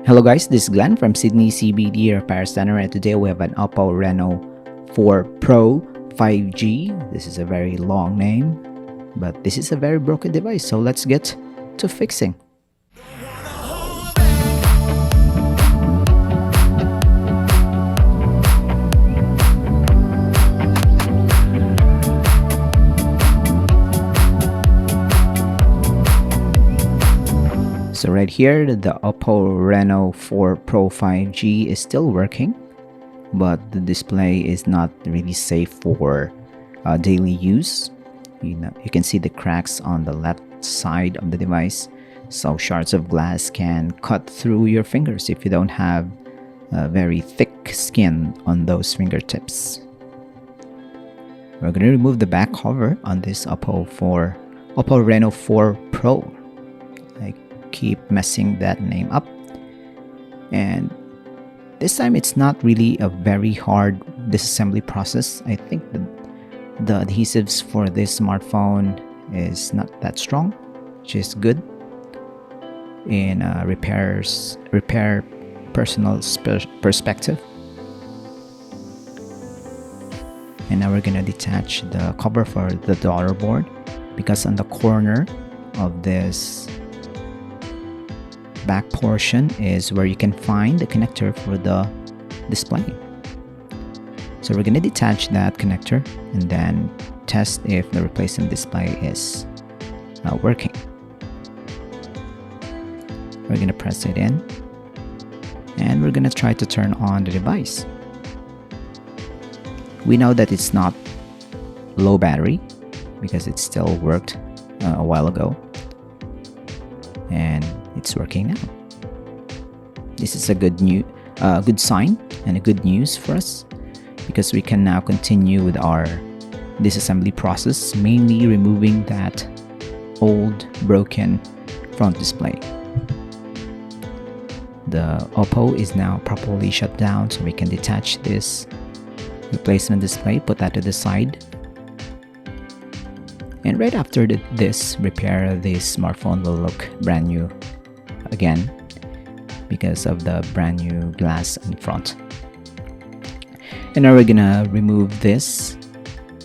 Hello guys, this is Glenn from Sydney CBD Repair Center, and today we have an Oppo Reno 4 Pro 5G. This is a very long name, but this is a very broken device, so let's get to fixing. So right here, the Oppo Reno 4 Pro 5G is still working, but the display is not really safe for daily use. You can see the cracks on the left side of the device, so shards of glass can cut through your fingers if you don't have very thick skin on those fingertips. We're going to remove the back cover on this Oppo Reno 4 Pro. I keep messing that name up, and this time it's not really a very hard disassembly process. I think the adhesives for this smartphone is not that strong, which is good in repair personal perspective. And now we're gonna detach the cover for the daughter board, because on the corner of this back portion is where you can find the connector for the display. So we're going to detach that connector and then test if the replacement display is working. We're going to press it in and we're going to try to turn on the device. We know that it's not low battery because it still worked a while ago, and it's working now. This is a good sign and a good news for us, because we can now continue with our disassembly process, mainly removing that old broken front display. The Oppo is now properly shut down, so we can detach this replacement display, put that to the side. And right after this repair, this smartphone will look brand new again because of the brand new glass in front. And now we're gonna remove this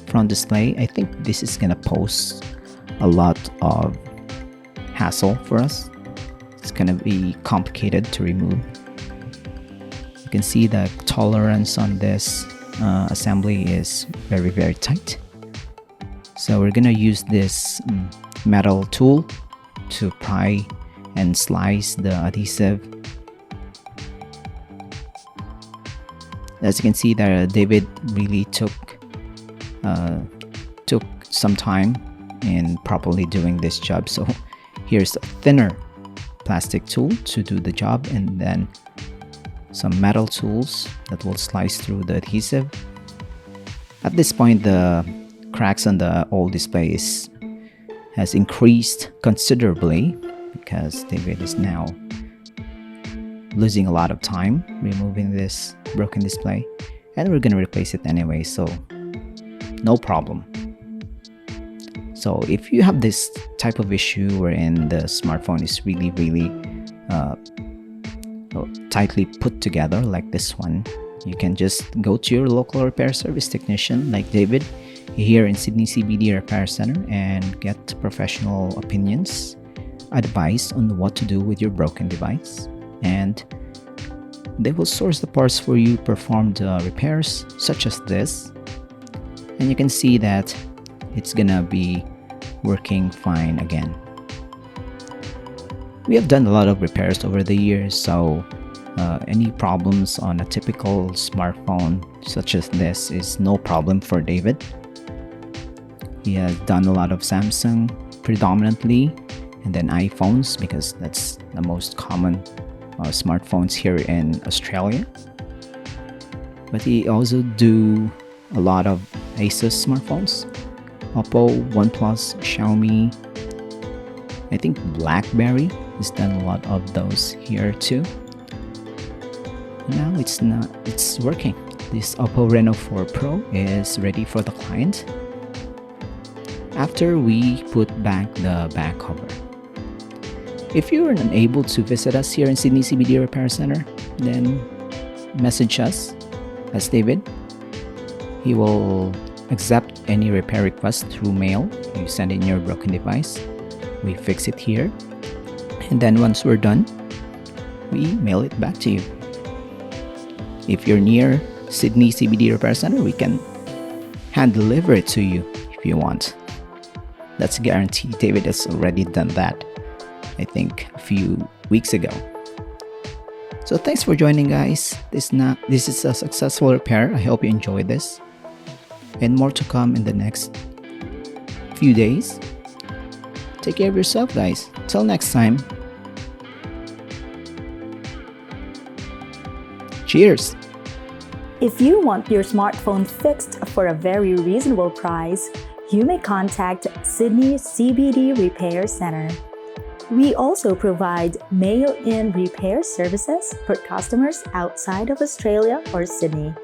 front display. I think this is gonna pose a lot of hassle for us. It's gonna be complicated to remove. You can see the tolerance on this assembly is very tight. So we're gonna use this metal tool to pry and slice the adhesive. As you can see there, David really took some time in properly doing this job. So here's a thinner plastic tool to do the job, and then some metal tools that will slice through the adhesive. At this point, the cracks on the old display has increased considerably, because David is now losing a lot of time removing this broken display, and we're gonna replace it anyway, so no problem. So if you have this type of issue wherein the smartphone is really tightly put together like this one, you can just go to your local repair service technician like David here in Sydney CBD Repair Center and get professional opinions, advice on what to do with your broken device, and they will source the parts for you, perform the repairs such as this, and you can see that it's gonna be working fine again. We have done a lot of repairs over the years, so any problems on a typical smartphone such as this is no problem for David. He has done a lot of Samsung predominantly, and then iPhones, because that's the most common smartphones here in Australia. But he also do a lot of Asus smartphones, Oppo, OnePlus, Xiaomi. I think BlackBerry has done a lot of those here too. Now it's working. This Oppo Reno 4 Pro is ready for the client after we put back the back cover. If you're unable to visit us here in Sydney CBD Repair Center, then message us as David. He will accept any repair request through mail. You send in your broken device, we fix it here, and then once we're done, we mail it back to you. If you're near Sydney CBD Repair Center, we can hand deliver it to you if you want. That's a guarantee. David has already done that, I think, a few weeks ago. So thanks for joining, guys. This is a successful repair. I hope you enjoyed this, and more to come in the next few days. Take care of yourself, guys. Till next time. Cheers. If you want your smartphone fixed for a very reasonable price, you may contact Sydney CBD Repair Center. We also provide mail-in repair services for customers outside of Australia or Sydney.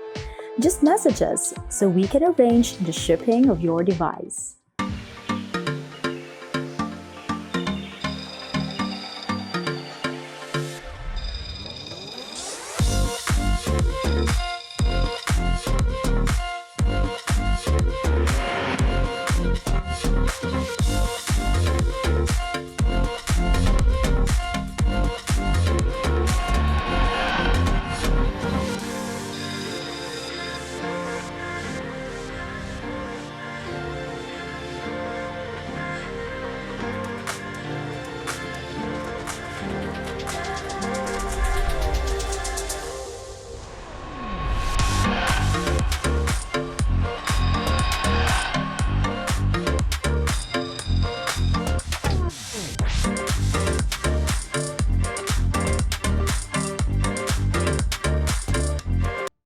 Just message us so we can arrange the shipping of your device.